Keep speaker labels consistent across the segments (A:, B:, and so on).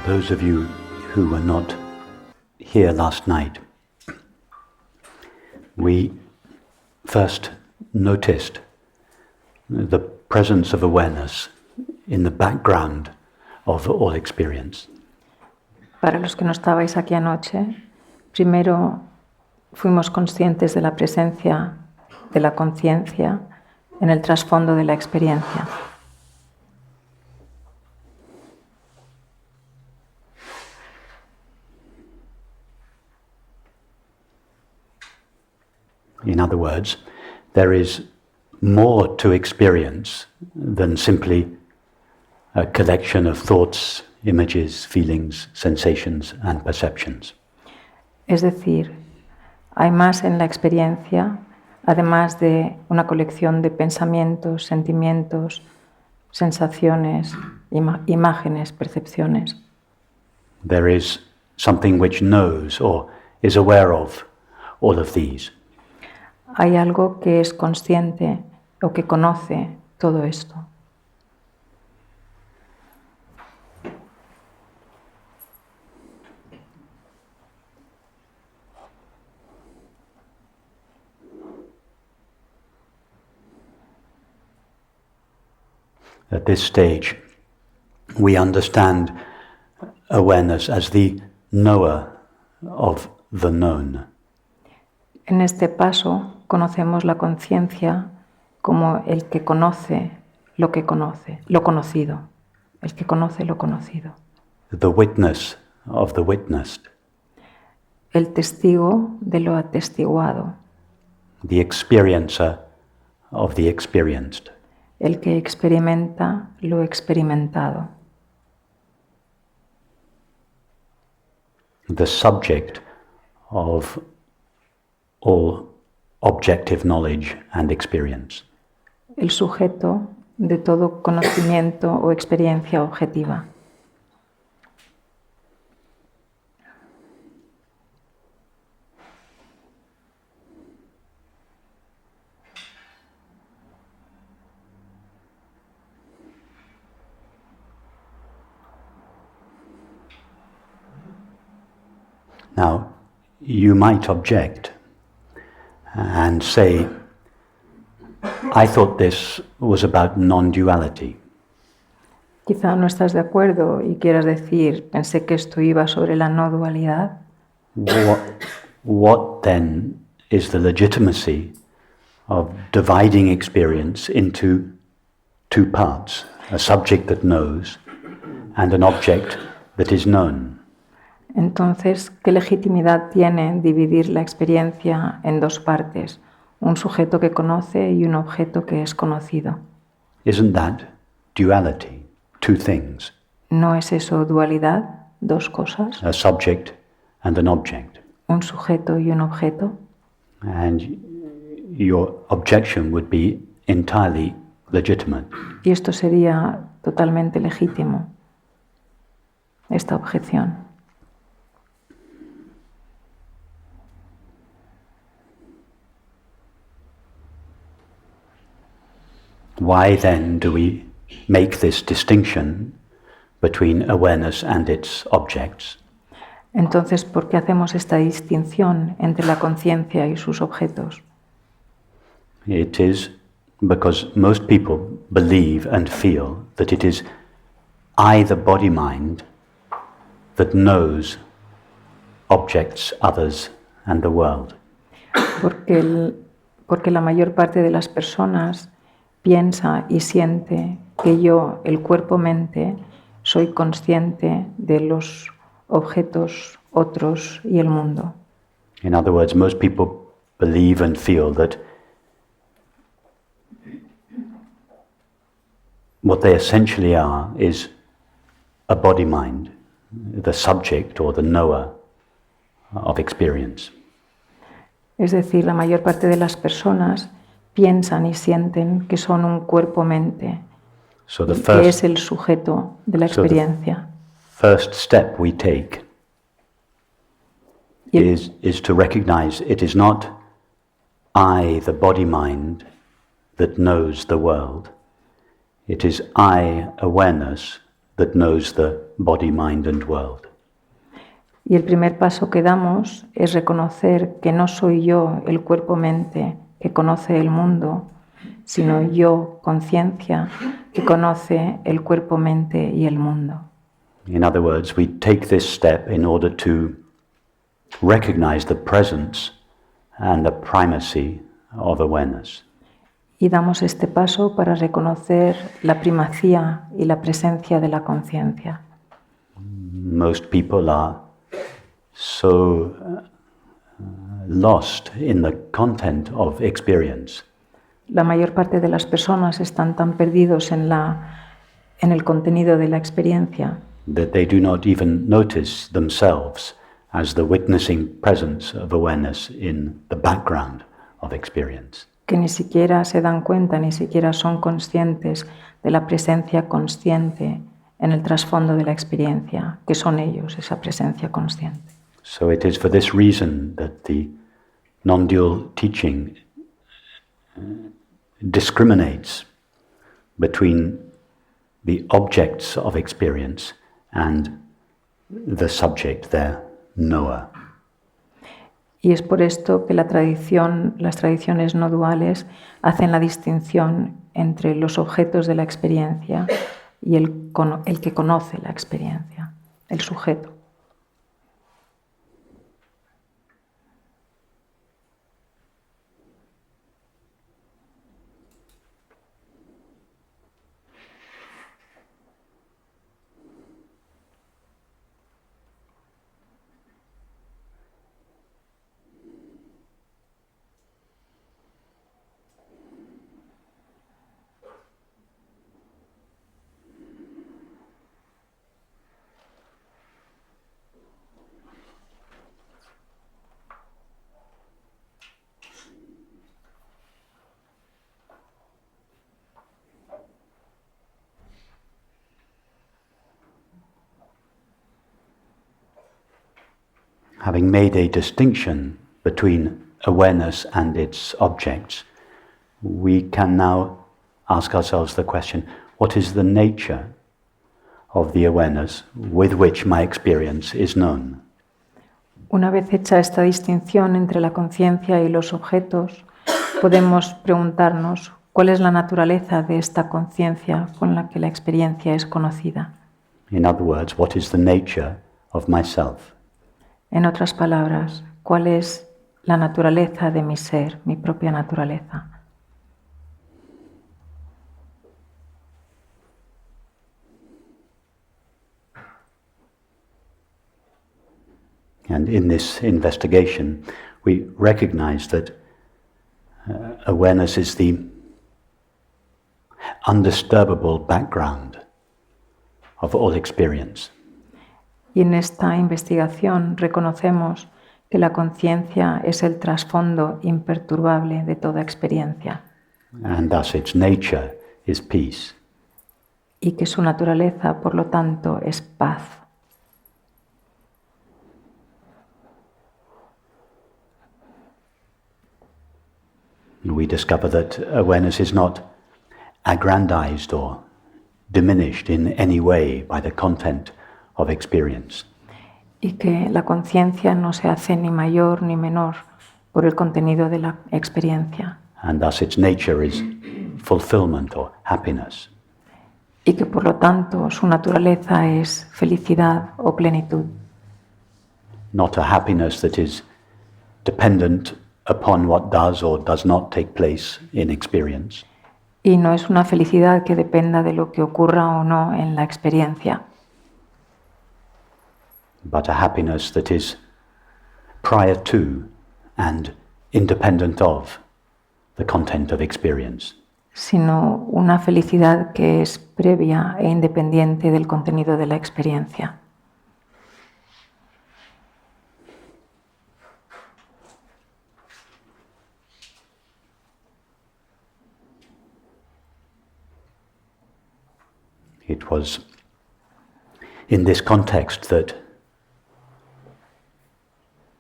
A: those of you who were not here last night, we first noticed the presence of awareness in the background of all experience.
B: Para los que no estabais aquí anoche, primero fuimos conscientes de la presencia de la conciencia en el trasfondo de la experiencia.
A: In other words, there is more to experience than simply a collection of thoughts, images, feelings, sensations and perceptions.
B: Es decir, hay más en la experiencia, además de una colección de pensamientos, sentimientos, sensaciones, imágenes, percepciones.
A: There is something which knows or is aware of all of these.
B: Hay algo que es consciente o que conoce todo esto.
A: At this stage, we understand awareness as the knower of the known.
B: En este paso conocemos la conciencia como el que conoce, lo conocido, el que conoce lo conocido.
A: The witness of the witnessed.
B: El testigo de lo atestiguado.
A: The experiencer of the experienced.
B: El que experimenta lo experimentado.
A: The subject of all objective knowledge and experience.
B: El sujeto de todo conocimiento o experiencia objetiva.
A: Now, you might object and say, I thought this was about non-duality.
B: Quizá no estás de acuerdo y quieras decir, pensé que esto iba sobre la no dualidad.
A: What then is the legitimacy of dividing experience into two parts, a subject that knows and an object that is known?
B: Entonces, ¿qué legitimidad tiene dividir la experiencia en dos partes? Un sujeto que conoce y un objeto que es conocido.
A: Isn't that duality? Two things.
B: ¿No es eso dualidad? Dos cosas.
A: A subject and an object.
B: Un sujeto y un objeto.
A: And your objection would be entirely legitimate.
B: Y esto sería totalmente legítimo, esta objeción.
A: Why then do we make this distinction between awareness and its objects?
B: Entonces, ¿por qué hacemos esta distinción entre la conciencia y sus objetos?
A: It is because most people believe and feel that it is I, the body-mind, that knows objects, others, and the world.
B: Porque la mayor parte de las personas piensa y siente que yo, el cuerpo-mente, soy consciente de los objetos, otros y el mundo.
A: In other words, most people believe and feel that what they essentially are is a body-mind, the subject or the knower of experience.
B: Es decir, la mayor parte de las personas piensan y sienten que son un cuerpo-mente, que es el sujeto de la experiencia.
A: First step we take is to recognize it is not I, the body-mind, that knows the world. It is I, awareness, that knows the body, mind and world.
B: Y el primer paso que damos es reconocer que no soy yo el cuerpo-mente que conoce el mundo, sino yo, conciencia, que conoce el cuerpo-mente y el mundo.
A: In other words, we take this step in order to recognize the presence and the primacy of awareness.
B: Y damos este paso para reconocer la primacía y la presencia de la conciencia.
A: Most people are so lost in the content of experience
B: La mayor parte de las personas están tan perdidos en el contenido de la experiencia
A: that they do not even notice themselves as the witnessing presence of awareness in the background of experience.
B: que ni siquiera se dan cuenta, ni siquiera son conscientes de la presencia consciente en el trasfondo de la experiencia, que son ellos, esa presencia consciente.
A: So it is for this reason that the non-dual teaching discriminates between the objects of experience and the subject, their knower.
B: Y es por esto que las tradiciones no duales hacen la distinción entre los objetos de la experiencia y el que conoce la experiencia, el sujeto.
A: Having made a distinction between awareness and its objects, we can now ask ourselves the question, what is the nature of the awareness with which my experience is known?
B: Una vez hecha esta distinción entre la conciencia y los objetos, podemos preguntarnos cuál es la naturaleza de esta conciencia con la que la experiencia es conocida.
A: In other words, what is the nature of myself?
B: En otras palabras, ¿cuál es la naturaleza de mi ser, mi propia naturaleza?
A: And in this investigation, we recognize that awareness is the undisturbable background of all experience.
B: Y en esta investigación reconocemos que la conciencia es el trasfondo imperturbable de toda experiencia.
A: And thus its nature is peace.
B: Y que su naturaleza, por lo tanto, es paz.
A: We discover that awareness is not aggrandized or diminished in any way by the content of experience.
B: Y que la conciencia no se hace ni mayor ni menor por el contenido de la experiencia.
A: And thus its nature is fulfillment or happiness.
B: Y que por lo tanto su naturaleza es felicidad o plenitud.
A: Not a happiness that is dependent upon what does or does not take place in experience.
B: Y no es una felicidad que dependa de lo que ocurra o no en la experiencia.
A: But a happiness that is prior to and independent of the content of experience.
B: Sino una felicidad que es previa e independiente del contenido de la experiencia.
A: It was in this context that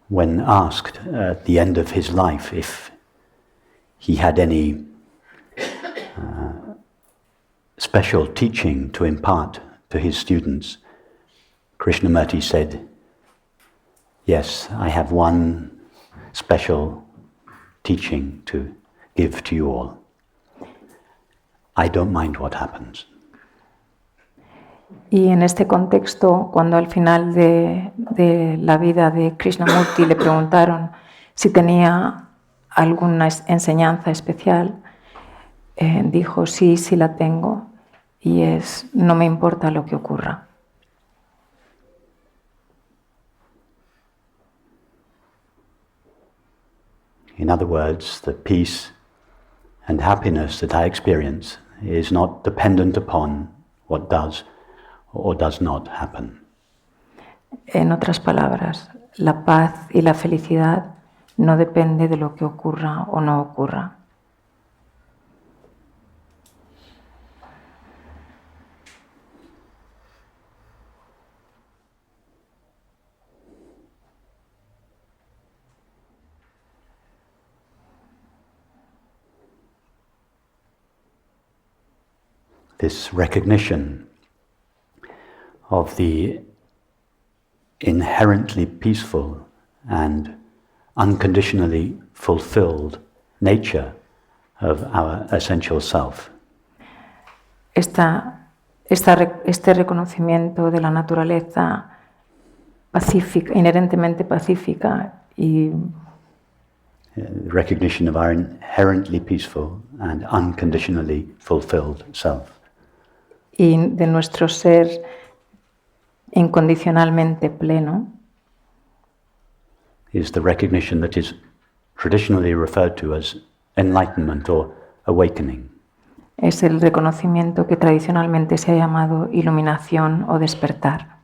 A: when asked at the end of his life if he had any special teaching to impart to his students, Krishnamurti said, yes, I have one special teaching to give to you all. I don't mind what happens.
B: Y en este contexto, cuando al final de la vida de Krishnamurti le preguntaron si tenía alguna enseñanza especial, dijo, sí, sí la tengo, y es, no me importa lo que ocurra.
A: In other words, the peace and happiness that I experience is not dependent upon what does or does not happen.
B: En otras palabras, la paz y la felicidad no depende de lo que ocurra o no ocurra.
A: This recognition of the inherently peaceful and unconditionally fulfilled nature of our essential self
B: Este reconocimiento de la naturaleza pacífica, inherentemente pacífica y
A: recognition of our inherently peaceful and unconditionally fulfilled self
B: de nuestro ser incondicionalmente pleno
A: is the recognition that is traditionally referred to as enlightenment or awakening.
B: es el reconocimiento que tradicionalmente se ha llamado iluminación o despertar.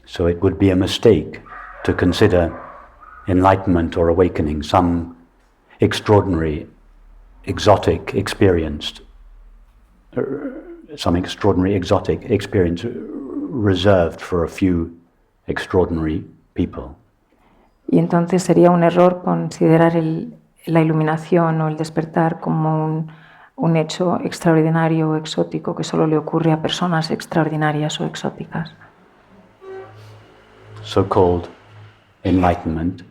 A: So it would be a mistake to consider enlightenment or awakening some extraordinary, exotic experience reserved for a few extraordinary people.
B: Y entonces sería un error considerar la iluminación o el despertar como un hecho extraordinario o exótico que solo le ocurre a personas extraordinarias o exóticas.
A: So-called enlightenment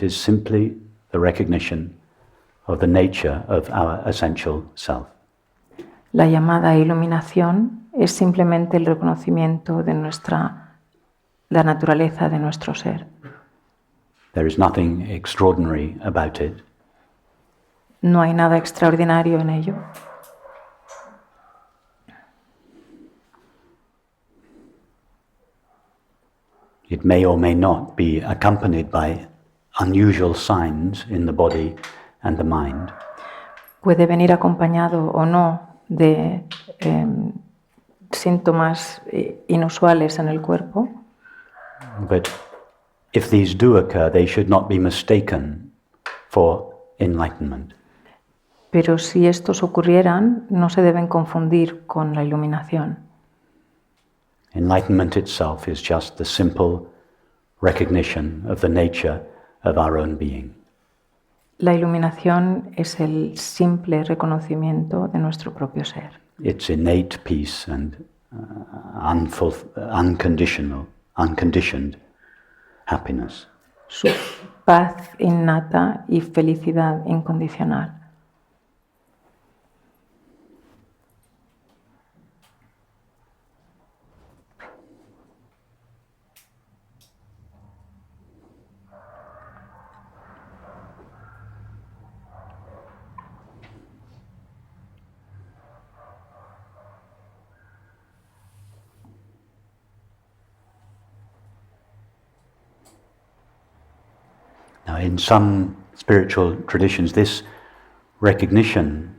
A: is simply the recognition of the nature of our essential self.
B: La llamada iluminación es simplemente el reconocimiento de la naturaleza de nuestro ser.
A: There is nothing extraordinary about it.
B: No hay nada extraordinario en ello.
A: It may or may not be accompanied by unusual signs in the body and the mind.
B: Puede venir acompañado o no de síntomas inusuales en el cuerpo.
A: But if these do occur, they should not be mistaken for enlightenment.
B: Pero si estos ocurrieran, no se deben confundir con la iluminación.
A: Enlightenment itself is just the simple recognition of the nature of our own being.
B: La iluminación es el simple reconocimiento de nuestro propio ser.
A: It's innate peace and unconditioned happiness.
B: Su paz innata y felicidad incondicional.
A: Now, in some spiritual traditions, this recognition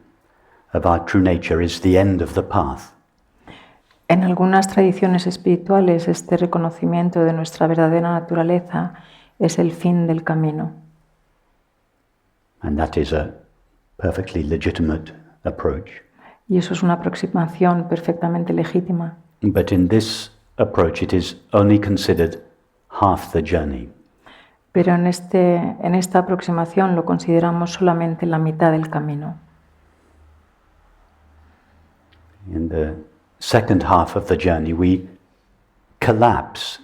A: of our true nature is the end of the path.
B: En algunas tradiciones espirituales, este reconocimiento de nuestra verdadera naturaleza es el fin del camino.
A: And that is a perfectly legitimate approach.
B: Y eso es una aproximación perfectamente legítima.
A: But in this approach, it is only considered half the journey.
B: Pero en esta aproximación lo consideramos solamente la mitad del camino.
A: In the second half of the journey, we collapse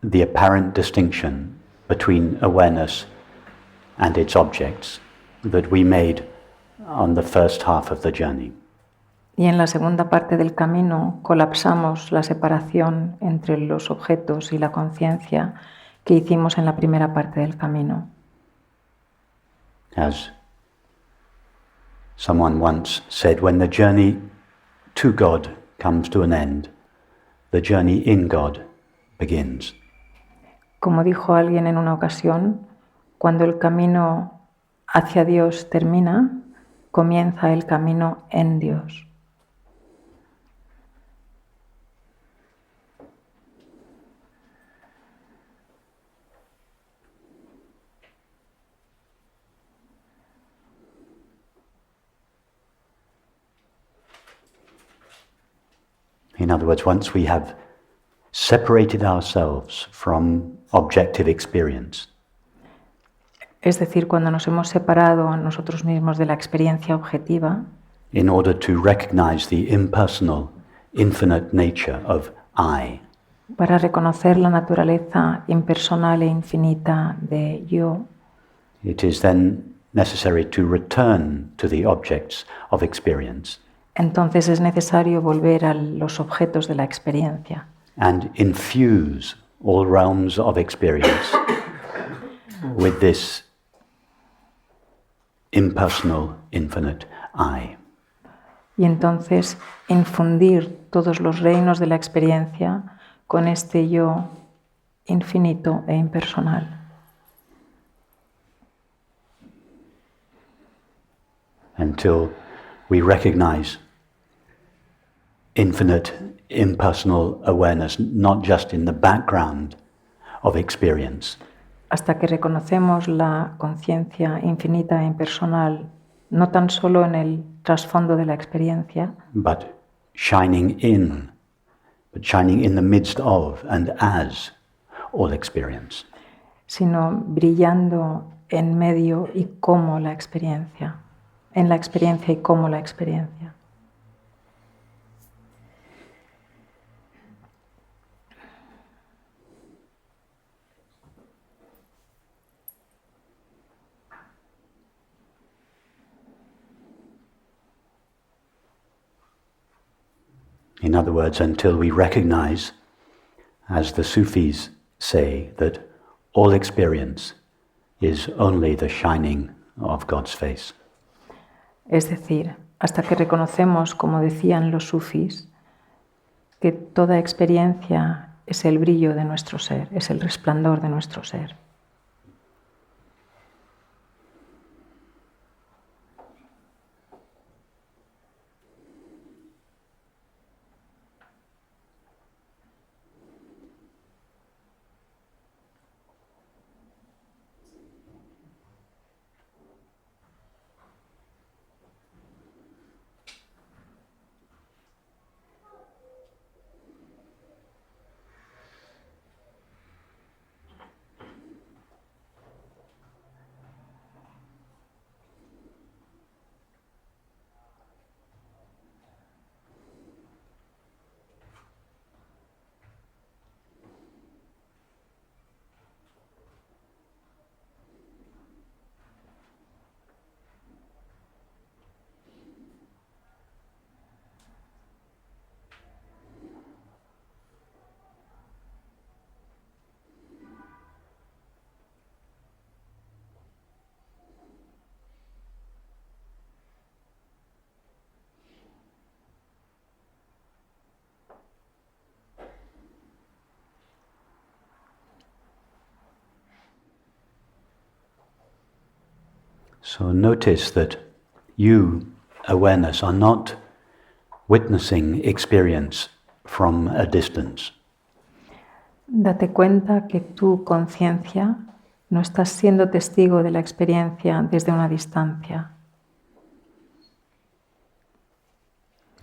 A: the apparent distinction between awareness and its objects that we made on the first half of the journey.
B: Y en la segunda parte del camino colapsamos la separación entre los objetos y la conciencia que hicimos en la primera parte del camino.
A: As someone once said, when the journey to God comes to an end, the journey in God begins.
B: Como dijo alguien en una ocasión, cuando el camino hacia Dios termina, comienza el camino en Dios.
A: In other words, once we have separated ourselves from objective experience,
B: Es decir, cuando nos hemos separado a nosotros mismos de la experiencia objetiva,
A: in order to recognize the impersonal, infinite nature of I,
B: para reconocer la naturaleza impersonal e infinita de yo,
A: it is then necessary to return to the objects of experience
B: entonces es necesario volver a los objetos de la experiencia
A: and infuse all realms of experience with this impersonal, infinite I.
B: y entonces infundir todos los reinos de la experiencia con este yo infinito e impersonal.
A: Until we recognize infinite, impersonal awareness, not just in the background of experience,
B: Hasta que reconocemos la conciencia infinita e impersonal, no tan solo en el trasfondo de la experiencia,
A: but shining in the midst of and as all experience.
B: sino brillando en medio y como la experiencia, en la experiencia y como la experiencia.
A: In other words, until we recognize, as the Sufis say, that all experience is only the shining of God's face.
B: Es decir, hasta que reconocemos, como decían los sufis, que toda experiencia es el brillo de nuestro ser, es el resplandor de nuestro ser.
A: So notice that you, awareness, are not witnessing experience from a distance.
B: Date cuenta que tu conciencia no estás siendo testigo de la experiencia desde una distancia.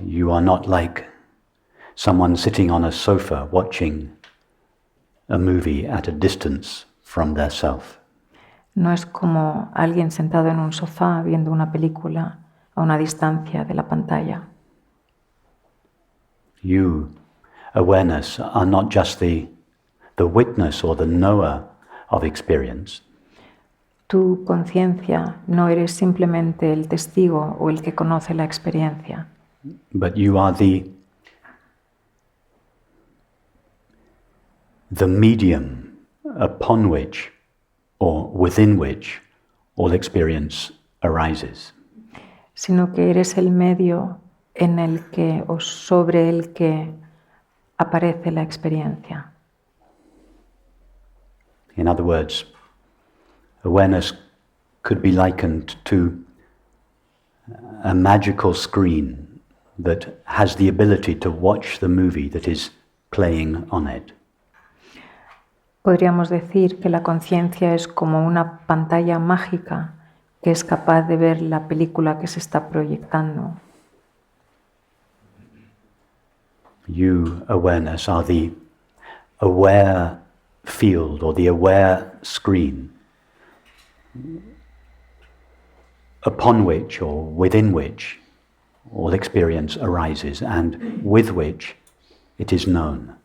A: You are not like someone sitting on a sofa watching a movie at a distance from their self.
B: No es como alguien sentado en un sofá viendo una película a una distancia de la pantalla.
A: You, awareness, are not just the witness or the knower of experience.
B: Tu conciencia no eres simplemente el testigo o el que conoce la experiencia,
A: But you are the medium upon which or within which all experience arises.
B: sino que eres el medio en el que o sobre el que aparece la experiencia.
A: In other words, awareness could be likened to a magical screen that has the ability to watch the movie that is playing on it.
B: Podríamos decir que la conciencia es como una pantalla mágica que es capaz de ver la película que se está proyectando.
A: You, awareness, are the aware field or the aware screen upon which or within which all experience arises and with which it is known.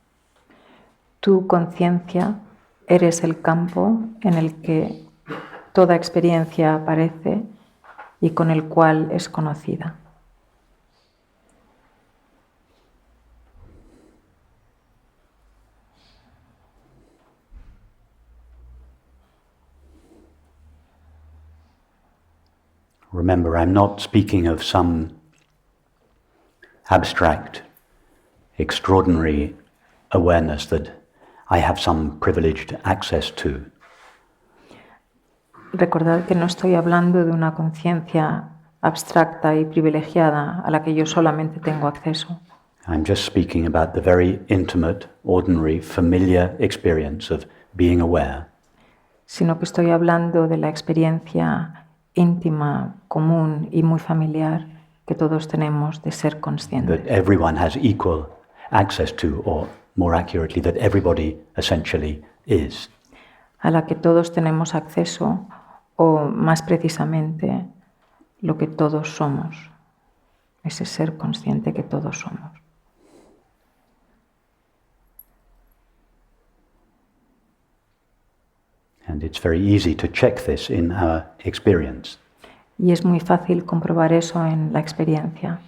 B: Tu conciencia eres el campo en el que toda experiencia aparece y con el cual es conocida.
A: Remember, I'm not speaking of some abstract, extraordinary awareness that I have some privileged access to.
B: Recordad que no estoy hablando de una conciencia abstracta y privilegiada a la que yo solamente tengo acceso.
A: I'm just speaking about the very intimate, ordinary, familiar experience of being aware.
B: Sino que estoy hablando de la experiencia íntima, común y muy familiar que todos tenemos de ser conscientes.
A: That everyone has equal access to, or more accurately, that everybody essentially is.
B: A la que todos tenemos acceso, o más precisamente, lo que todos somos, ese ser consciente que todos somos.
A: And it's very easy to check this in our experience.
B: Y es muy fácil comprobar eso en la experiencia.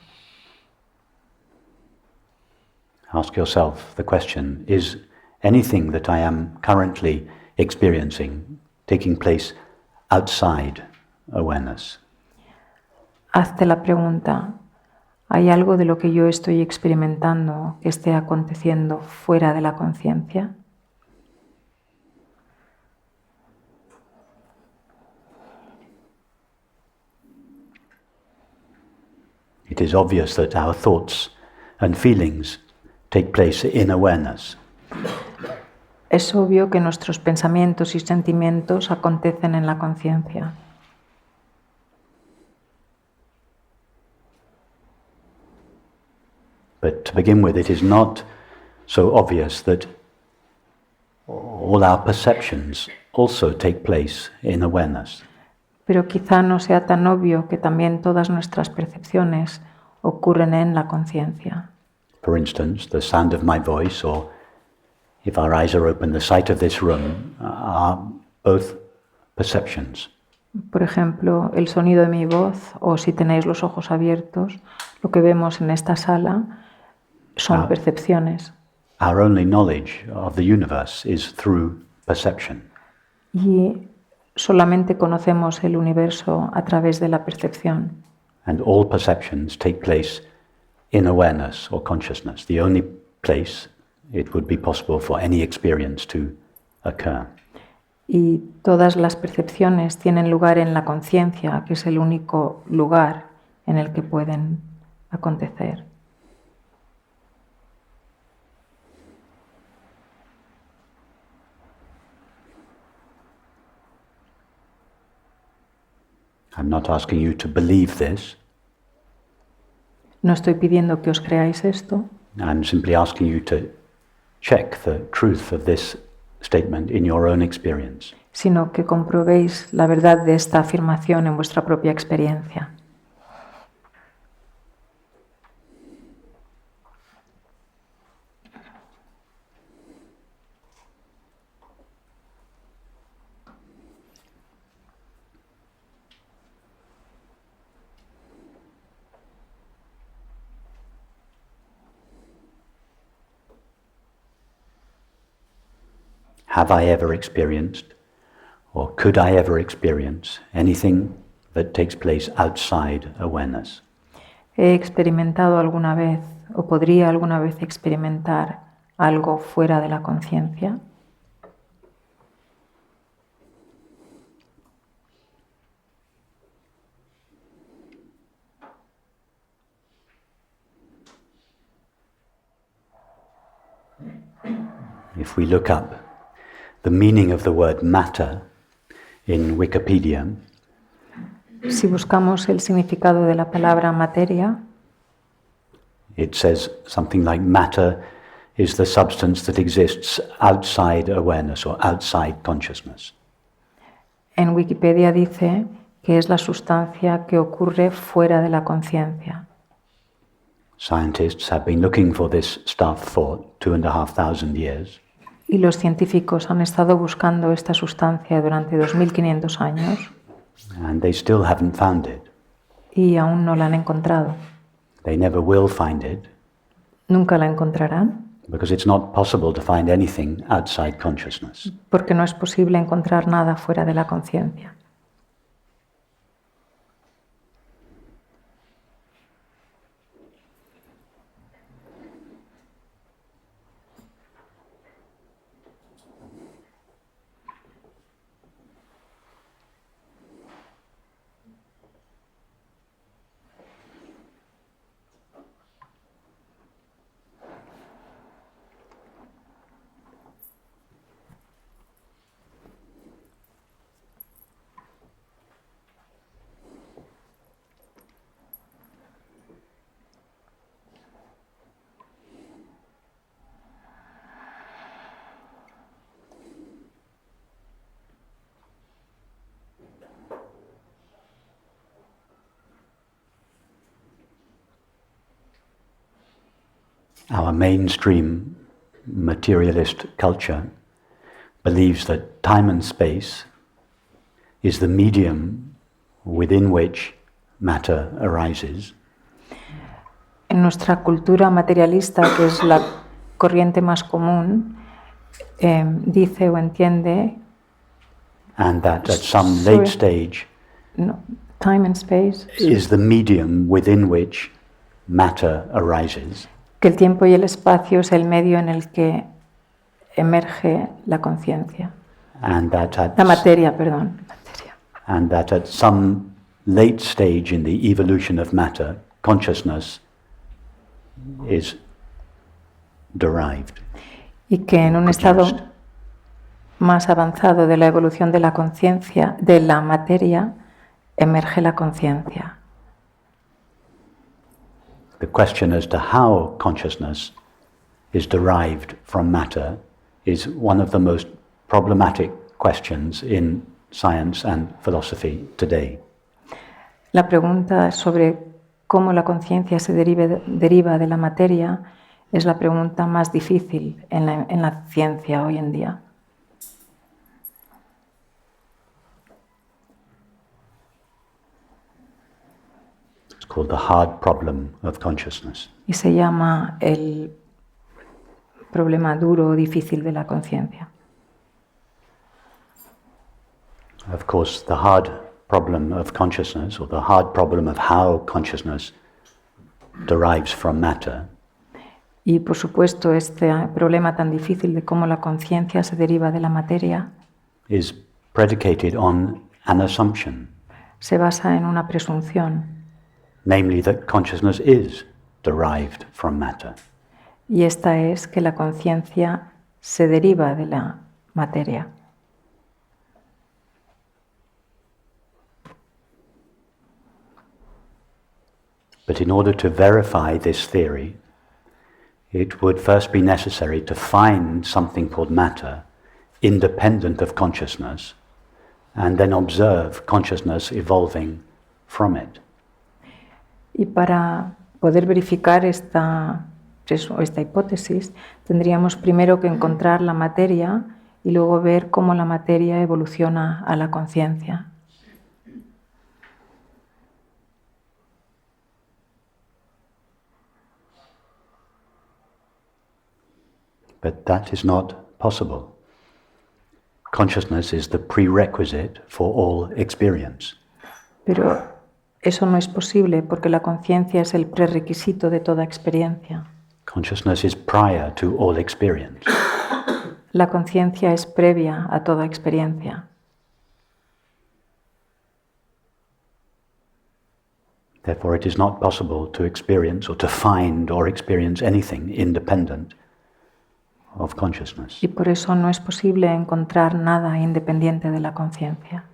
A: Ask yourself the question, is anything that I am currently experiencing taking place outside awareness?
B: Hazte la pregunta, ¿hay algo de lo que yo estoy experimentando que esté aconteciendo fuera de la conciencia?
A: It is obvious that our thoughts and feelings take place in awareness.
B: Es obvio que nuestros pensamientos y sentimientos acontecen en la conciencia.
A: But to begin with, it is not so obvious that all our perceptions also take place in awareness.
B: Pero quizá no sea tan obvio que también todas nuestras percepciones ocurren en la conciencia.
A: For instance, the sound of my voice, or if our eyes are open, the sight of this room, are both perceptions.
B: Por ejemplo, el sonido de mi voz, o si tenéis los ojos abiertos, lo que vemos en esta sala son percepciones.
A: Our only knowledge of the universe is through perception.
B: Y solamente conocemos el universo a través de la percepción.
A: And all perceptions take place in awareness or consciousness, the only place it would be possible for any experience to occur.
B: Y todas las percepciones tienen lugar en la conciencia, que es el único lugar en el que pueden acontecer.
A: I'm not asking you to believe this.
B: No estoy pidiendo que os creáis esto,
A: I'm simply asking you to check the truth of this statement in your own experience.
B: sino que comprobéis la verdad de esta afirmación en vuestra propia experiencia.
A: have I ever experienced, or could I ever experience anything that takes place outside awareness?
B: ¿He experimentado alguna vez o podría alguna vez experimentar algo fuera de la conciencia?
A: If we look up the meaning of the word matter in Wikipedia,
B: Si buscamos el significado de la palabra materia,
A: it says something like matter is the substance that exists outside awareness or outside consciousness.
B: en Wikipedia dice que es la sustancia que ocurre fuera de la conciencia.
A: Scientists have been looking for this stuff for 2,500 years.
B: Y los científicos han estado buscando esta sustancia durante 2500 años
A: And they still haven't found it.
B: y aún no la han encontrado.
A: They never will find it
B: Nunca la encontrarán
A: because it's not possible to find anything outside consciousness.
B: porque no es posible encontrar nada fuera de la conciencia.
A: Our mainstream materialist culture believes that time and space is the medium within which matter arises.
B: En nuestra cultura materialista, que es la corriente más común, dice o entiende
A: And that at some late stage
B: time and space,
A: is the medium within which matter arises.
B: que el tiempo y el espacio es el medio en el que emerge la conciencia.
A: And that at
B: La materia, perdón. Materia.
A: and that at some late stage in the evolution of matter, consciousness is derived.
B: Y que en un estado
A: produced.
B: más avanzado de la evolución de la conciencia, de la materia, emerge la conciencia.
A: The question as to how consciousness is derived from matter is one of the most problematic questions in science and philosophy today.
B: La pregunta sobre cómo la conciencia se deriva de la materia es la pregunta más difícil en la ciencia hoy en día.
A: It's called the hard problem of consciousness.
B: Y se llama el problema duro o difícil de la conciencia.
A: Of course, the hard problem of consciousness, or the hard problem of how consciousness derives from matter,
B: Y por supuesto, este problema tan difícil de cómo la conciencia se deriva de la materia
A: is predicated on an assumption,
B: se basa en una presunción,
A: namely that consciousness is derived from matter.
B: y esta es que la conciencia se deriva de la materia.
A: But in order to verify this theory, it would first be necessary to find something called matter independent of consciousness and then observe consciousness evolving from it.
B: Y para poder verificar esta hipótesis, tendríamos primero que encontrar la materia y luego ver cómo la materia evoluciona a la conciencia.
A: But that is not possible. Consciousness is the prerequisite for all experience.
B: Pero eso no es posible porque la conciencia es el prerequisito de toda experiencia.
A: Consciousness is prior to all experience.
B: La conciencia es previa a toda experiencia.
A: Therefore, it is not possible to experience or to find or experience anything independent of consciousness.
B: Y por eso no es posible encontrar nada independiente de la conciencia.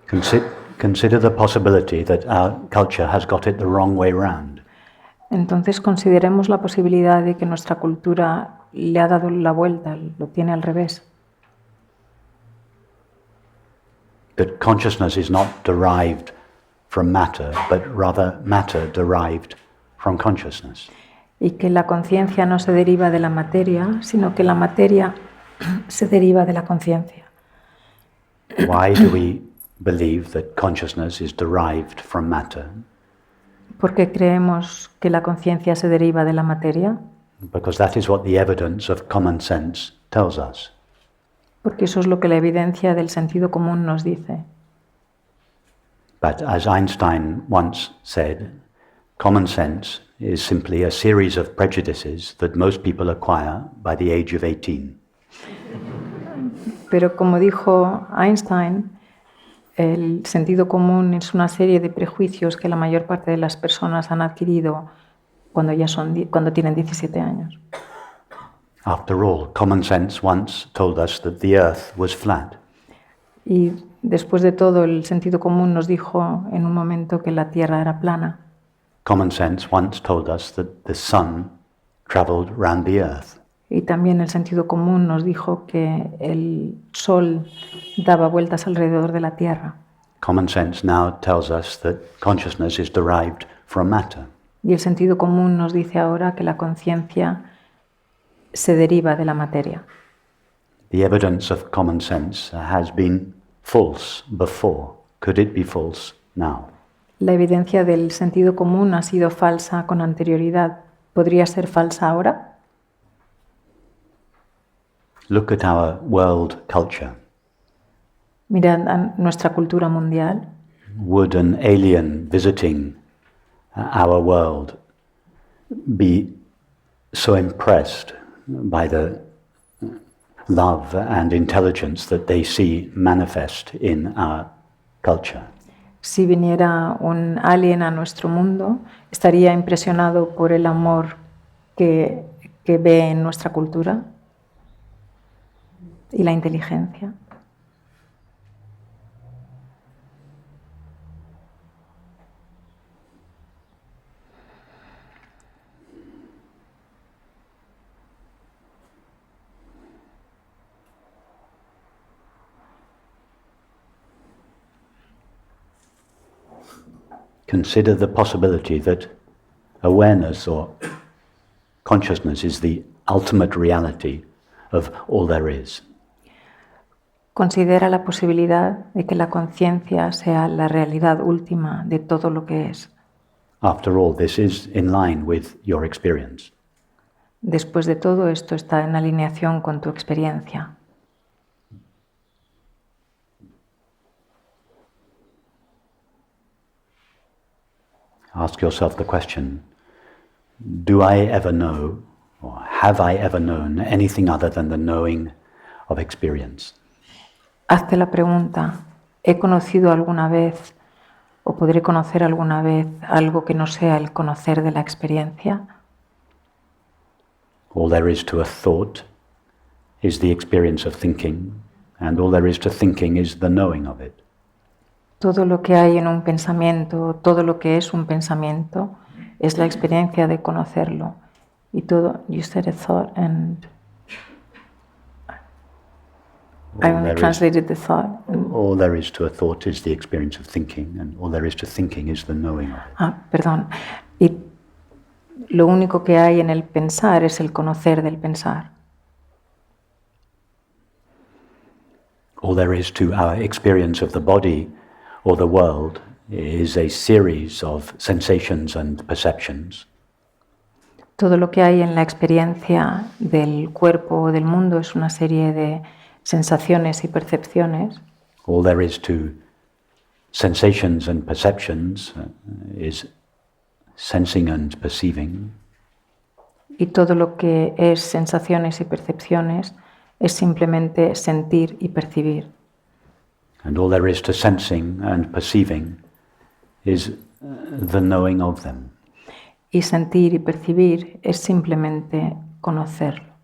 A: Consider the possibility that our culture has got it the wrong way round.
B: Entonces consideremos la posibilidad de que nuestra cultura le ha dado la vuelta, lo tiene al revés.
A: That consciousness is not derived from matter, but rather matter derived from consciousness.
B: Y que la conciencia no se deriva de la materia, sino que la materia se deriva de la conciencia.
A: Why do we believe that consciousness is derived from matter?
B: ¿Por qué creemos que la conciencia se deriva de la materia?
A: Because that is what the evidence of common sense tells us.
B: Porque eso es lo que la evidencia del sentido común nos dice.
A: But as Einstein once said, common sense is simply a series of prejudices that most people acquire by the age of 18.
B: Pero como dijo Einstein, el sentido común es una serie de prejuicios que la mayor parte de las personas han adquirido cuando tienen 17 años.
A: After all, common sense once told us that the earth was flat.
B: Y después de todo, el sentido común nos dijo en un momento que la Tierra era plana.
A: Common sense once told us that the sun traveled round the earth.
B: Y también el sentido común nos dijo que el Sol daba vueltas alrededor de la Tierra.
A: Common sense now tells us that consciousness is derived from matter.
B: Y el sentido común nos dice ahora que la conciencia se deriva de la materia.
A: The evidence of common sense has been false before. Could it be false now?
B: La evidencia del sentido común ha sido falsa con anterioridad. ¿Podría ser falsa ahora?
A: Look at our world culture.
B: Mirad a nuestra cultura mundial.
A: Would an alien visiting our world be so impressed by the love and intelligence that they see manifest in our culture?
B: Si viniera un alien a nuestro mundo, estaría impresionado por el amor que ve en nuestra cultura y la inteligencia.
A: Consider the possibility that awareness or consciousness is the ultimate reality of all there is.
B: Considera la posibilidad de que la conciencia sea la realidad última de todo lo que es.
A: After all, this is in line with your experience.
B: Después de todo, esto está en alineación con tu experiencia.
A: Ask yourself the question, do I ever know, or have I ever known anything other than the knowing of experience?
B: Hazte la pregunta, ¿he conocido alguna vez o podré conocer alguna vez algo que no sea el conocer de la experiencia?
A: All there is to a thought is the experience of thinking, and all there is to thinking is the knowing of it.
B: Todo lo que hay en un pensamiento, todo lo que es un pensamiento, es la experiencia de conocerlo. Y todo, you said a thought and I translated the thought.
A: All there is to a thought is the experience of thinking, and all there is to thinking is the knowing of it.
B: Perdón. Y lo único que hay en el pensar es el conocer del pensar.
A: All there is to our experience of the body or the world is a series of sensations and perceptions.
B: Todo lo que hay en la experiencia del cuerpo o del mundo es una serie de sensaciones y percepciones.
A: All there is to sensations and perceptions is sensing and perceiving.
B: Y todo lo que es sensaciones y percepciones es simplemente sentir y percibir.
A: And all there is to sensing and perceiving is the knowing of them.
B: Y sentir y percibir es simplemente conocerlo.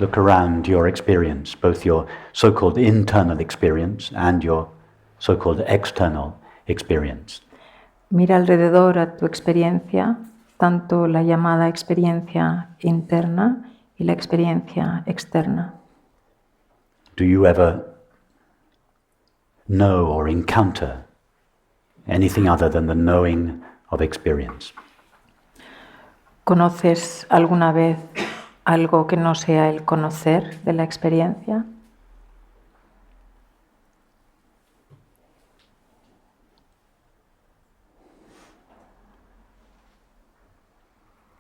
A: Look around your experience, both your so-called internal experience and your so-called external experience.
B: Mira alrededor a tu experiencia, tanto la llamada experiencia interna y la experiencia externa.
A: Do you ever know or encounter anything other than the knowing of experience?
B: ¿Conoces alguna vez algo que no sea el conocer de la experiencia?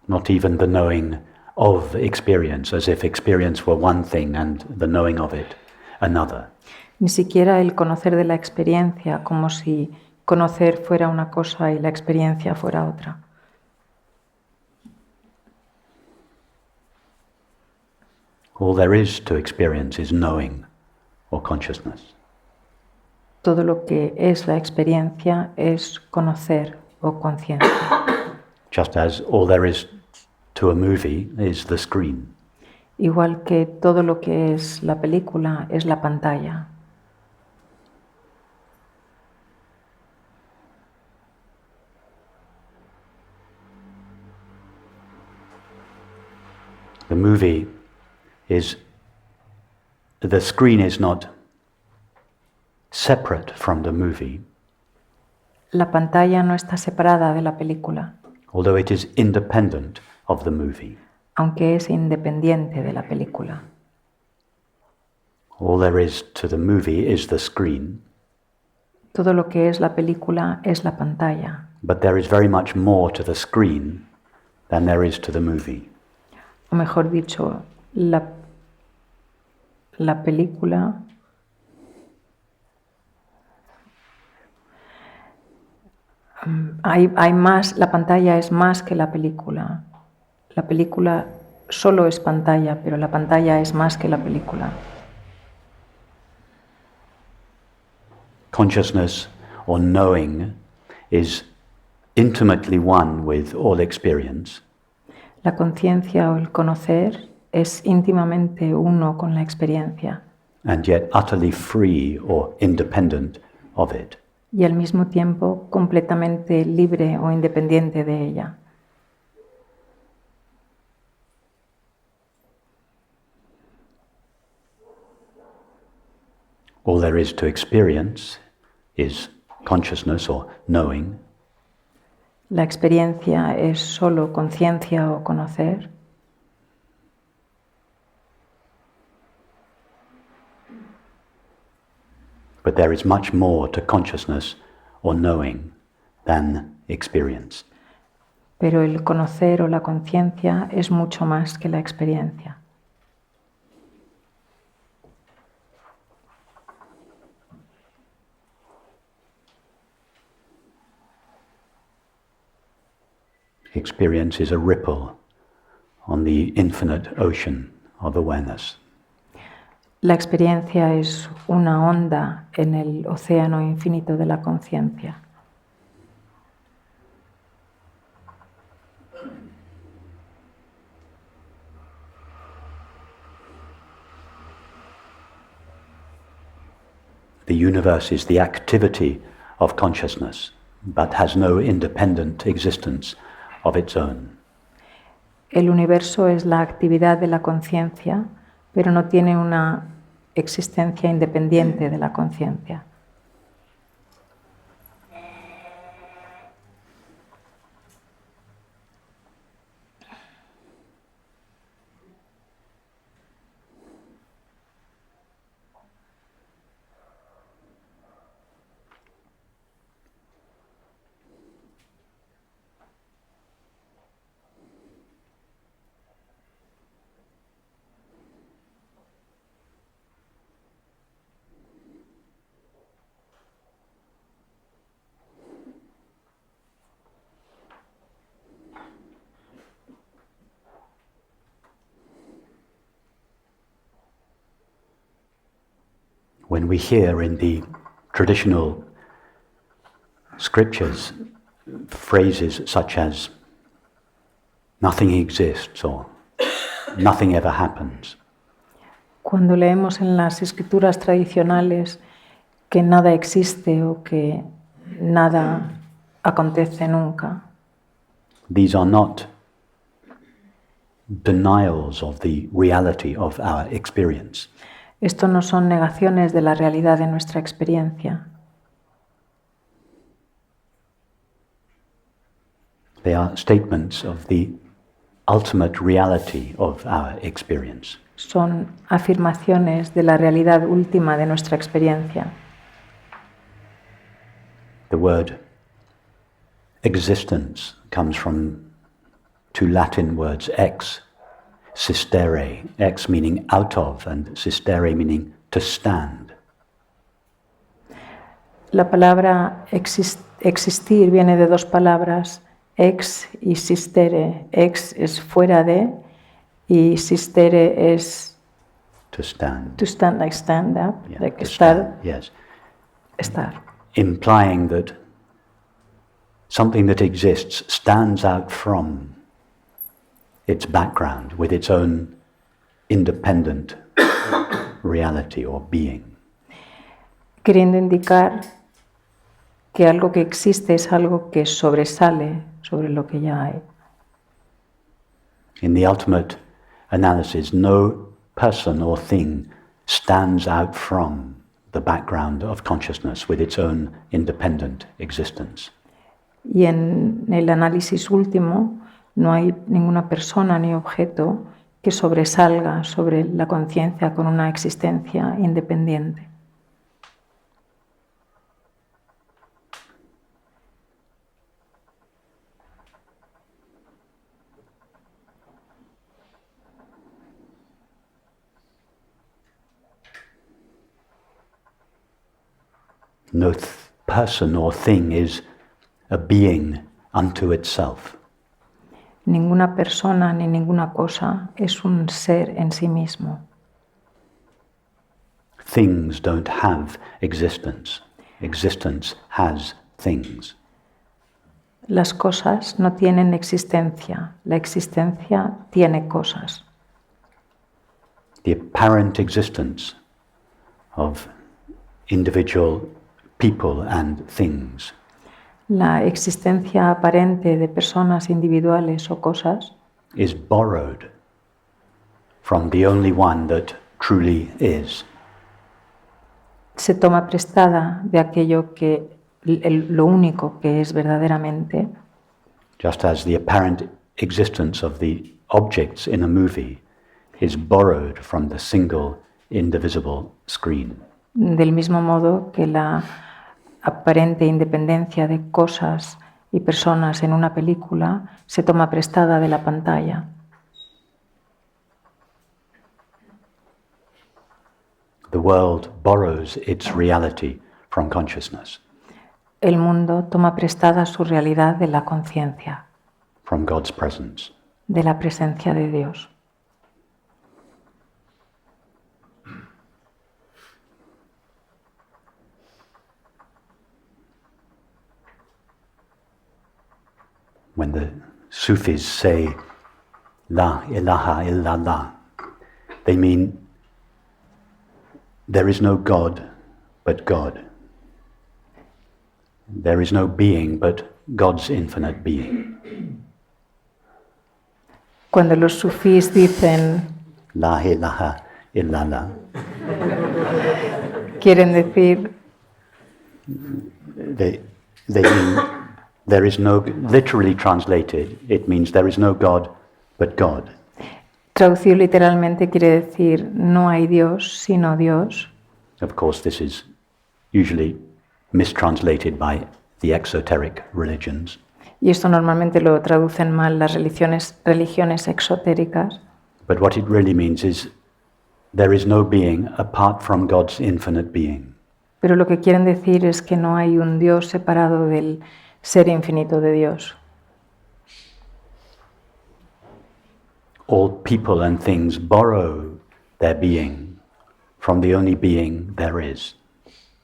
A: Not even the knowing of experience, as if experience were one thing and the knowing of it another.
B: Ni siquiera el conocer de la experiencia, como si conocer fuera una cosa y la experiencia fuera otra.
A: All there is to experience is knowing or consciousness.
B: Todo lo que es la experiencia es conocer o conciencia.
A: Just as all there is to a movie is the screen.
B: Igual que todo lo que es la película es la pantalla.
A: The movie is, the screen is not separate from the movie,
B: La pantalla no está separada de la película,
A: although it is independent of the movie.
B: aunque es independiente de la película.
A: All there is to the movie is the screen,
B: Todo lo que es la película es la pantalla,
A: but there is very much more to the screen than there is to the movie.
B: o mejor dicho, la película hay más, la pantalla es más que la película. La película solo es pantalla, pero la pantalla es más que la película.
A: Consciousness or knowing is intimately one with all experience,
B: La conciencia o el conocer es íntimamente uno con la experiencia
A: and yet utterly free or independent of it.
B: y al mismo tiempo completamente libre o independiente de ella.
A: All there is to experience is consciousness or knowing,
B: La experiencia es solo conciencia o conocer,
A: but there is much more to consciousness or knowing than experience.
B: pero el conocer o la conciencia es mucho más que la experiencia.
A: Experience is a ripple on the infinite ocean of awareness.
B: La experiencia es una onda en el océano infinito de la conciencia.
A: The universe is the activity of consciousness, but has no independent existence of its own.
B: El universo es la actividad de la conciencia, pero no tiene una existencia independiente de la conciencia.
A: When we hear in the traditional scriptures phrases such as nothing exists or nothing ever happens,
B: Cuando leemos en las escrituras tradicionales que nada existe o que nada acontece nunca,
A: these are not denials of the reality of our experience.
B: esto no son negaciones de la realidad de nuestra experiencia.
A: They are statements of the ultimate reality of our experience.
B: Son afirmaciones de la realidad última de nuestra experiencia.
A: The word existence comes from two Latin words, ex, sistere, ex meaning out of, and sistere meaning to stand.
B: La palabra existir viene de dos palabras, ex y sistere. Ex es fuera de y sistere es
A: To stand.
B: to stand, like stand up,
A: Yeah,
B: like
A: to
B: estar,
A: stand, yes.
B: estar.
A: Implying that something that exists stands out from its background with its own independent reality or being.
B: Queriendo indicar que algo que existe es algo que sobresale sobre lo que ya hay.
A: In the ultimate analysis, no person or thing stands out from the background of consciousness with its own independent existence.
B: Y en el análisis último no hay ninguna persona ni objeto que sobresalga sobre la conciencia con una existencia independiente.
A: No person or thing is a being unto itself.
B: Ninguna persona ni ninguna cosa es un ser en sí mismo.
A: Things don't have existence. Existence has things.
B: Las cosas no tienen existencia, la existencia tiene cosas.
A: The apparent existence of individual people and things
B: La existencia aparente de personas individuales o cosas
A: is borrowed from the only one that truly is.
B: se toma prestada de aquello que lo único que es verdaderamente,
A: Just as the apparent existence of the objects in a movie is borrowed from the single indivisible screen.
B: del mismo modo que la aparente independencia de cosas y personas en una película se toma prestada de la pantalla.
A: The world borrows its reality from consciousness,
B: El mundo toma prestada su realidad de la conciencia,
A: from God's presence.
B: de la presencia de Dios.
A: When the Sufis say, La ilaha illallah, they mean there is no God but God. There is no being but God's infinite being.
B: Cuando los sufís dicen,
A: La ilaha illallah.
B: quieren decir,
A: They mean there is no, literally translated, it means there is no God but God.
B: traducido literalmente quiere decir no hay Dios sino Dios.
A: Of course, this is usually mistranslated by the exoteric religions.
B: Y esto normalmente lo traducen mal las religiones exotéricas.
A: But what it really means is there is no being apart from God's infinite being.
B: Pero lo que quieren decir es que no hay un Dios separado del ser infinito de Dios.
A: All people and things borrow their being from the only being there is.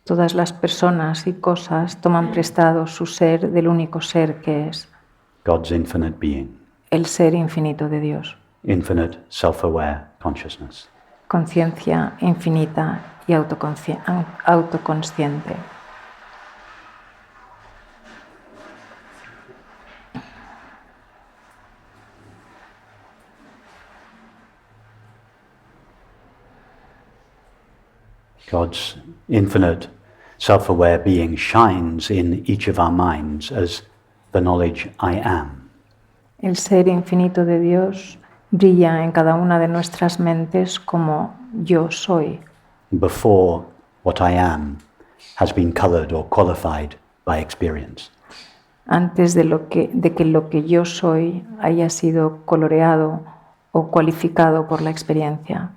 B: Todas las personas y cosas toman prestado su ser del único ser que es
A: God's infinite being,
B: el ser infinito de Dios.
A: infinite self-aware consciousness.
B: Conciencia infinita y autoconsciente.
A: God's infinite self-aware being shines in each of our minds as the knowledge I am.
B: El ser infinito de Dios brilla en cada una de nuestras mentes como yo soy,
A: Before what I am has been colored or qualified by experience.
B: antes de que lo que yo soy haya sido coloreado o cualificado por la experiencia.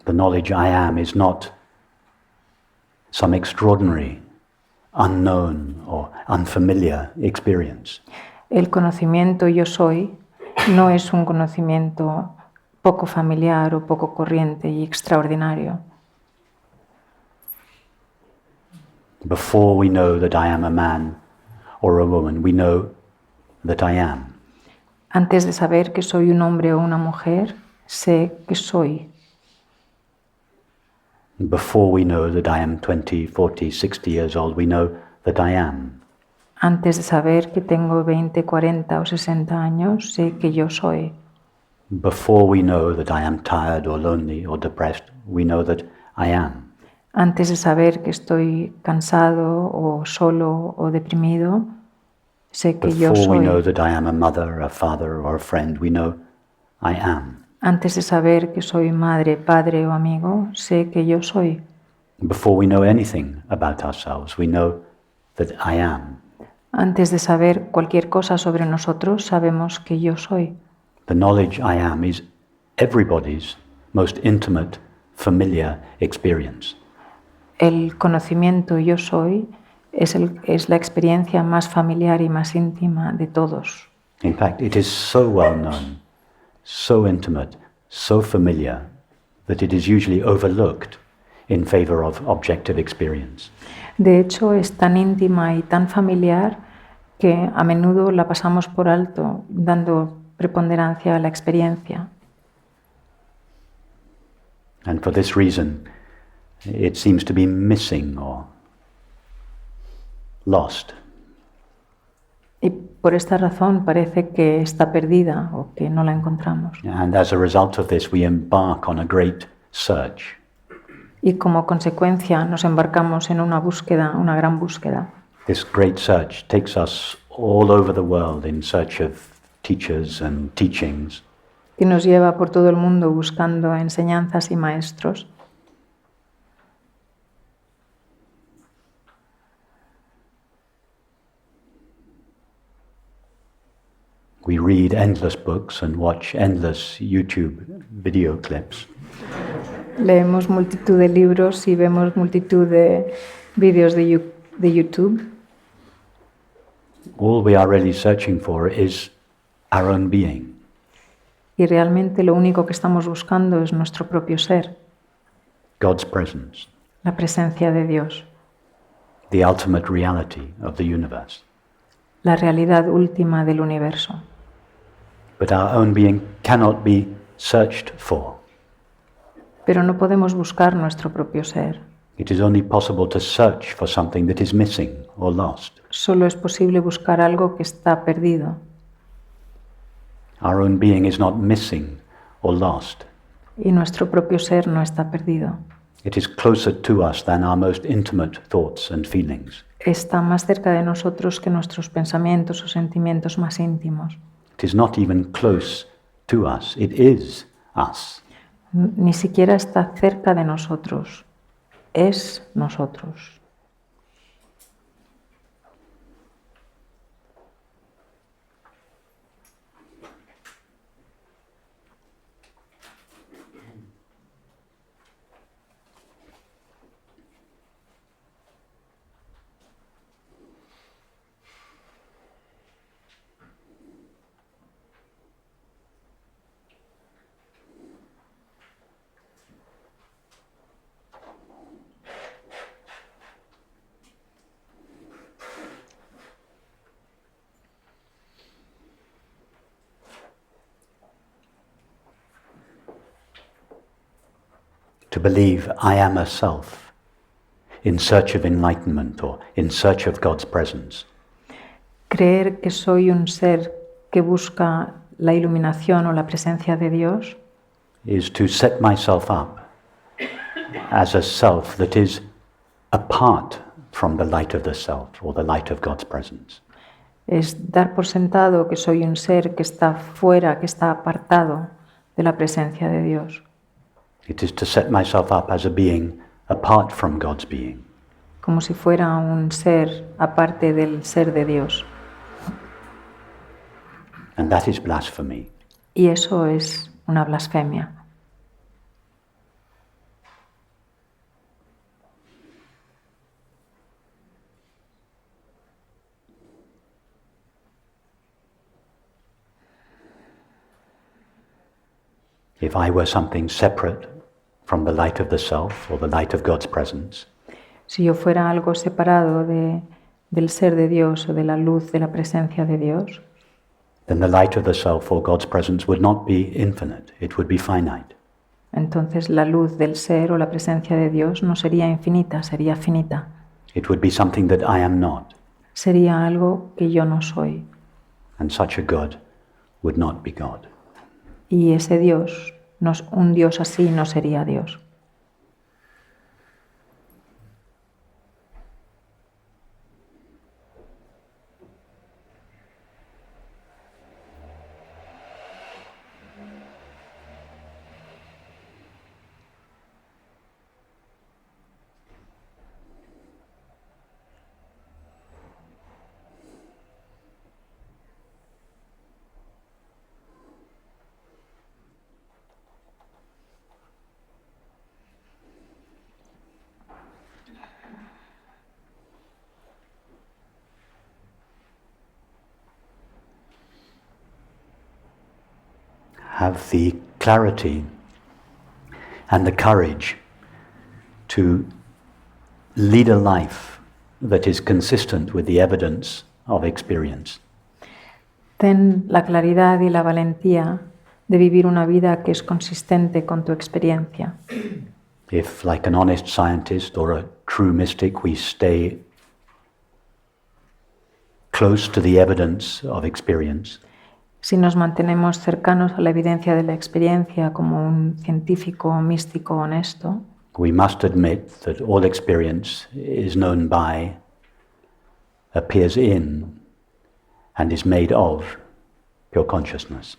A: The knowledge I am is not some extraordinary, unknown or unfamiliar experience.
B: El conocimiento yo soy no es un conocimiento poco familiar o poco corriente y extraordinario.
A: Before we know that I am a man or a woman, we know that I am.
B: Antes de saber que soy un hombre o una mujer, sé que soy.
A: Before we know that I am 20, 40, 60 years old, we know that I am.
B: Antes de saber que tengo 20, 40 o 60 años, sé que yo soy.
A: Before we know that I am tired or lonely or depressed, we know that I am.
B: Antes de saber que estoy cansado o solo o deprimido, sé que yo
A: Before we know
B: soy.
A: that I am a mother, a father or a friend, we know I am.
B: Antes de saber que soy madre, padre o amigo, sé que yo soy.
A: Before we know anything about ourselves, we know that I am.
B: Antes de saber cualquier cosa sobre nosotros, sabemos que yo soy.
A: The knowledge I am is everybody's most intimate, familiar experience.
B: El conocimiento yo soy es la experiencia más familiar y más íntima de todos.
A: In fact, it is so well known, so intimate, so familiar, that it is usually overlooked in favor of objective experience.
B: De hecho, es tan íntima y tan familiar que a menudo la pasamos por alto, dando preponderancia a la experiencia.
A: And for this reason, it seems to be missing or lost.
B: Y por esta razón parece que está perdida o que no la encontramos.
A: And as a result of this, we embark on a great search.
B: Y como consecuencia nos embarcamos en una búsqueda, una gran búsqueda.
A: This great search takes us all over the world in search of teachers and teachings.
B: Que nos lleva por todo el mundo buscando enseñanzas y maestros.
A: We read endless books and watch endless YouTube video clips.
B: Leemos multitud de libros y vemos multitud de vídeos de YouTube.
A: All we are really searching for is our own being.
B: Y realmente lo único que estamos buscando es nuestro propio ser,
A: God's presence,
B: la presencia de Dios,
A: the ultimate reality of the universe.
B: la realidad última del universo.
A: But our own being cannot be searched for.
B: Pero no podemos buscar nuestro propio ser.
A: It is only possible to search for something that is missing or lost.
B: Solo es posible buscar algo que está perdido.
A: Our own being is not missing or lost.
B: Y nuestro propio ser no está perdido.
A: It is closer to us than our most intimate thoughts and feelings.
B: Está más cerca de nosotros que nuestros pensamientos o sentimientos más íntimos.
A: It is not even close to us. It is us.
B: Ni siquiera está cerca de nosotros. Es nosotros.
A: to believe I am a self in search of enlightenment or in search of God's presence.
B: Creer que soy un ser que busca la iluminación o la presencia de Dios
A: Is to set myself up as a self that is apart from the light of the self or the light of God's presence.
B: es dar por sentado que soy un ser que está fuera, que está apartado de la presencia de Dios.
A: It is to set myself up as a being apart from God's being.
B: Como si fuera un ser aparte del ser de Dios.
A: And that is blasphemy.
B: Y eso es una blasfemia.
A: If I were something separate from the light of the self or the light of God's presence,
B: Si yo fuera algo separado del ser de Dios o de la luz de la presencia de Dios,
A: then the light of the self or God's presence would not be infinite, it would be finite.
B: entonces la luz del ser o la presencia de Dios no sería infinita, sería finita.
A: It would be something that I am not,
B: Sería algo que yo no soy.
A: and such a God would not be God.
B: Y ese Dios, un Dios así no sería Dios.
A: Have the clarity and the courage to lead a life that is consistent with the evidence of experience.
B: Ten la claridad y la valentía de vivir una vida que es consistente con tu experiencia.
A: If, like an honest scientist or a true mystic, we stay close to the evidence of experience,
B: Si nos mantenemos cercanos a la evidencia de la experiencia como un científico o místico honesto,
A: we must admit that all experience is known by, appears in, and is made of pure consciousness.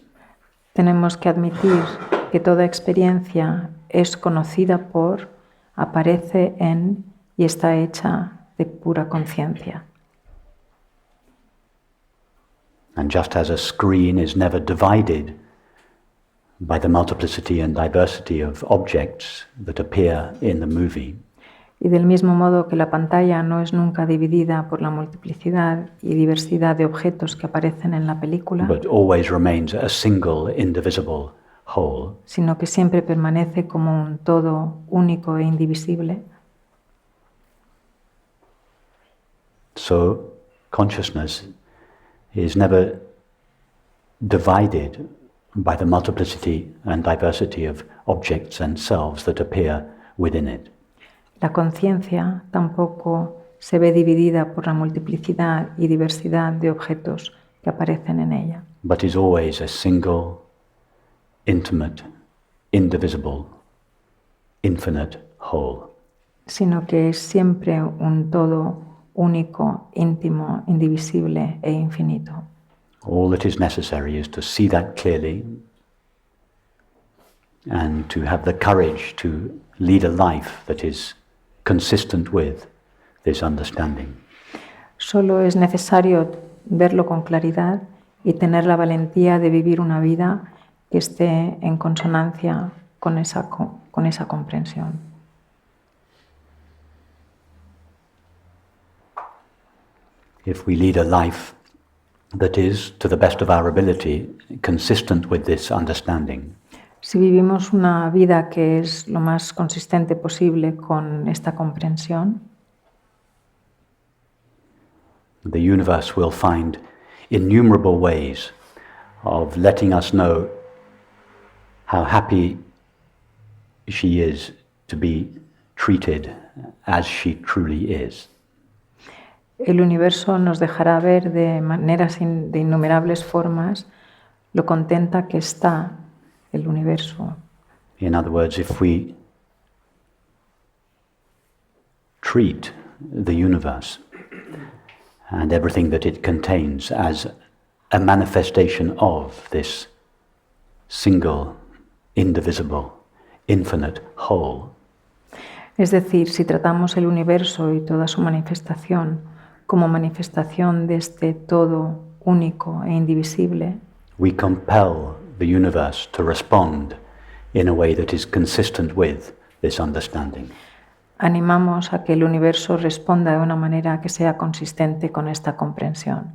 B: tenemos que admitir que toda experiencia es conocida por, aparece en y está hecha de pura conciencia.
A: And just as a screen is never divided by the multiplicity and diversity of objects that appear in the movie,
B: Y del mismo modo que la pantalla no es nunca dividida por la multiplicidad y diversidad de objetos que aparecen en la película,
A: but always remains a single, indivisible whole,
B: sino que siempre permanece como un todo único e indivisible,
A: so consciousness is never divided by the multiplicity and diversity of objects and selves that appear within it.
B: la conciencia tampoco se ve dividida por la multiplicidad y diversidad de objetos que aparecen en ella,
A: But is always a single, intimate, indivisible, infinite whole.
B: sino que es siempre un todo único, íntimo, indivisible e infinito.
A: All that is necessary is to see that clearly and to have the courage to lead a life that is consistent with this understanding.
B: Solo es necesario verlo con claridad y tener la valentía de vivir una vida que esté en consonancia con esa comprensión.
A: If we lead a life that is, to the best of our ability, consistent with this understanding,
B: Si vivimos una vida que es lo más consistente posible con esta comprensión,
A: the universe will find innumerable ways of letting us know how happy she is to be treated as she truly is.
B: El universo nos dejará ver de maneras, de innumerables formas, lo contenta que está el universo.
A: In other words, if we treat the universe and everything that it contains as a manifestation of this single, indivisible, infinite whole,
B: es decir, si tratamos el universo y toda su manifestación como manifestación de este todo único e indivisible,
A: we compel the universe to respond in a way that is consistent with this understanding.
B: animamos a que el universo responda de una manera que sea consistente con esta comprensión.